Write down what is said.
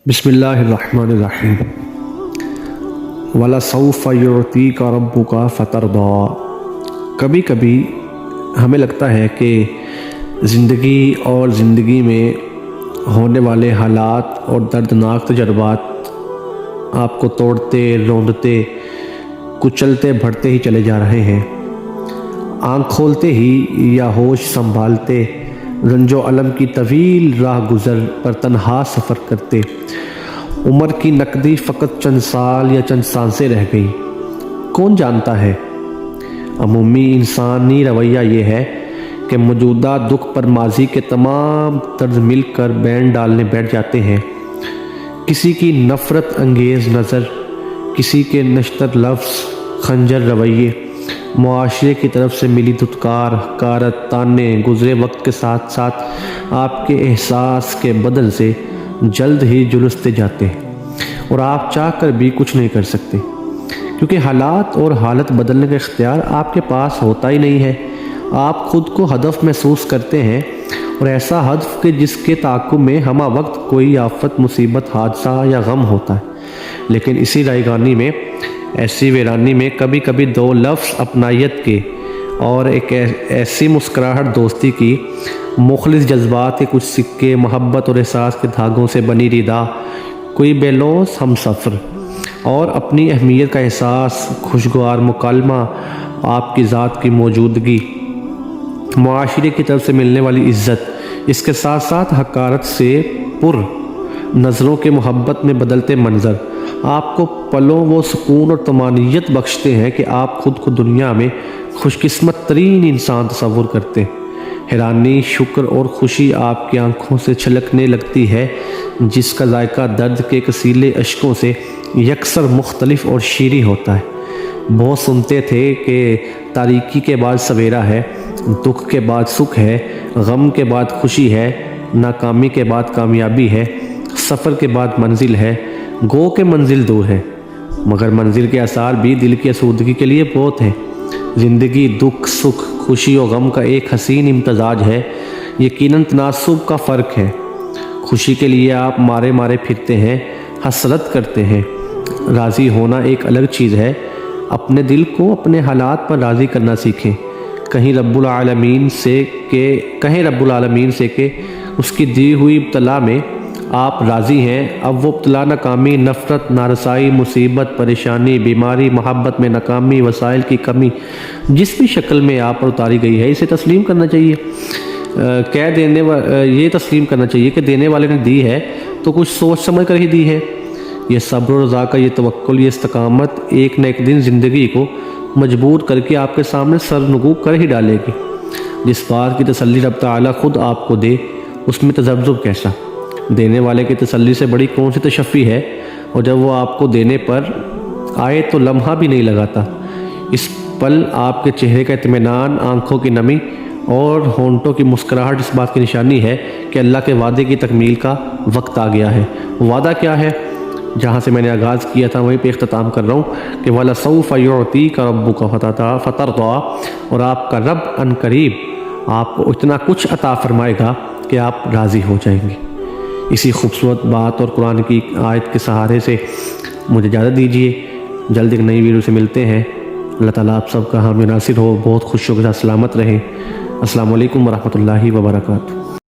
بسم اللہ الرحمن الرحیم وَلَسَوْفَ يُعْطِيكَ رَبُّكَ فَتَرْضَىٰ۔ کبھی کبھی ہمیں لگتا ہے کہ زندگی اور زندگی میں ہونے والے حالات اور دردناک تجربات آپ کو توڑتے، روندتے، کچلتے بڑھتے ہی چلے جا رہے ہیں۔ آنکھ کھولتے ہی یا ہوش سنبھالتے رنج و الم کی طویل راہ گزر پر تنہا سفر کرتے عمر کی نقدی فقط چند سال یا چند سانسیں رہ گئی۔ کون جانتا ہے؟ عمومی انسانی رویہ یہ ہے کہ موجودہ دکھ پر ماضی کے تمام طرز مل کر بینڈ ڈالنے بیٹھ جاتے ہیں۔ کسی کی نفرت انگیز نظر، کسی کے نشتر لفظ، خنجر رویے، معاشرے کی طرف سے ملی دھتکار، حقارت، تانے گزرے وقت کے ساتھ ساتھ آپ کے احساس کے بدن سے جلد ہی جلستے جاتے ہیں، اور آپ چاہ کر بھی کچھ نہیں کر سکتے، کیونکہ حالات اور حالت بدلنے کا اختیار آپ کے پاس ہوتا ہی نہیں ہے۔ آپ خود کو ہدف محسوس کرتے ہیں، اور ایسا ہدف کہ جس کے تعاقب میں ہمہ وقت کوئی آفت، مصیبت، حادثہ یا غم ہوتا ہے۔ لیکن اسی رائیگانی میں، ایسی ویرانی میں کبھی کبھی دو لفظ اپنائیت کے اور ایک ایسی مسکراہٹ دوستی کی، مخلص جذبات کے کچھ سکے، محبت اور احساس کے دھاگوں سے بنی ردا، کوئی بے لوث ہم سفر اور اپنی اہمیت کا احساس، خوشگوار مکالمہ، آپ کی ذات کی موجودگی، معاشرے کی طرف سے ملنے والی عزت، اس کے ساتھ ساتھ حقارت سے پر نظروں کے محبت میں بدلتے منظر آپ کو پلوں وہ سکون اور طمانینت بخشتے ہیں کہ آپ خود کو دنیا میں خوش قسمت ترین انسان تصور کرتے ہیں۔ حیرانی، شکر اور خوشی آپ کی آنکھوں سے چھلکنے لگتی ہے، جس کا ذائقہ درد کے کسیلے اشکوں سے یکسر مختلف اور شیریں ہوتا ہے۔ بہت سنتے تھے کہ تاریکی کے بعد سویرا ہے، دکھ کے بعد سکھ ہے، غم کے بعد خوشی ہے، ناکامی کے بعد کامیابی ہے، سفر کے بعد منزل ہے، گو کہ منزل دور ہے، مگر منزل کے آثار بھی دل کی آسودگی کے لیے بہت ہیں۔ زندگی دکھ، سکھ، خوشی اور غم کا ایک حسین امتزاج ہے، یقیناً تناسب کا فرق ہے۔ خوشی کے لیے آپ مارے مارے پھرتے ہیں، حسرت کرتے ہیں۔ راضی ہونا ایک الگ چیز ہے۔ اپنے دل کو اپنے حالات پر راضی کرنا سیکھیں۔ کہیں رب العالمین سے کہ اس کی دی ہوئی ابتلا میں آپ راضی ہیں۔ اب وہ ابتلا، ناکامی، نفرت، نارسائی، مصیبت، پریشانی، بیماری، محبت میں ناکامی، وسائل کی کمی، جس بھی شکل میں آپ پر اتاری گئی ہے، اسے تسلیم کرنا چاہیے۔ یہ تسلیم کرنا چاہیے کہ دینے والے نے دی ہے تو کچھ سوچ سمجھ کر ہی دی ہے۔ یہ صبر و رضا کا یہ توکل، یہ استقامت ایک نہ ایک دن زندگی کو مجبور کر کے آپ کے سامنے سرنگو کر ہی ڈالے گی۔ جس بات کی تسلی رب تعالیٰ خود آپ کو دے، اس میں تذبذب کیسا؟ دینے والے کی تسلی سے بڑی کون سی تشفی ہے؟ اور جب وہ آپ کو دینے پر آئے تو لمحہ بھی نہیں لگاتا۔ اس پل آپ کے چہرے کا اطمینان، آنکھوں کی نمی اور ہونٹوں کی مسکراہٹ اس بات کی نشانی ہے کہ اللہ کے وعدے کی تکمیل کا وقت آ گیا ہے۔ وعدہ کیا ہے؟ جہاں سے میں نے آغاز کیا تھا وہیں پہ اختتام کر رہا ہوں کہ وَلَسَوْفَ يُعْطِيكَ رَبُّكَ فَتَرْضَىٰ، اور آپ کا رب ان قریب آپ کو اتنا کچھ عطا فرمائے گا کہ آپ راضی ہو جائیں گے۔ اسی خوبصورت بات اور قرآن کی آیت کے سہارے سے مجھے اجازت دیجیے، جلد ایک نئی ویڈیو سے ملتے ہیں۔ اللہ تعالیٰ آپ سب کا حامی ناصر ہو، بہت خوشیوں کے ساتھ سلامت رہیں۔ السلام علیکم ورحمۃ اللہ وبرکاتہ۔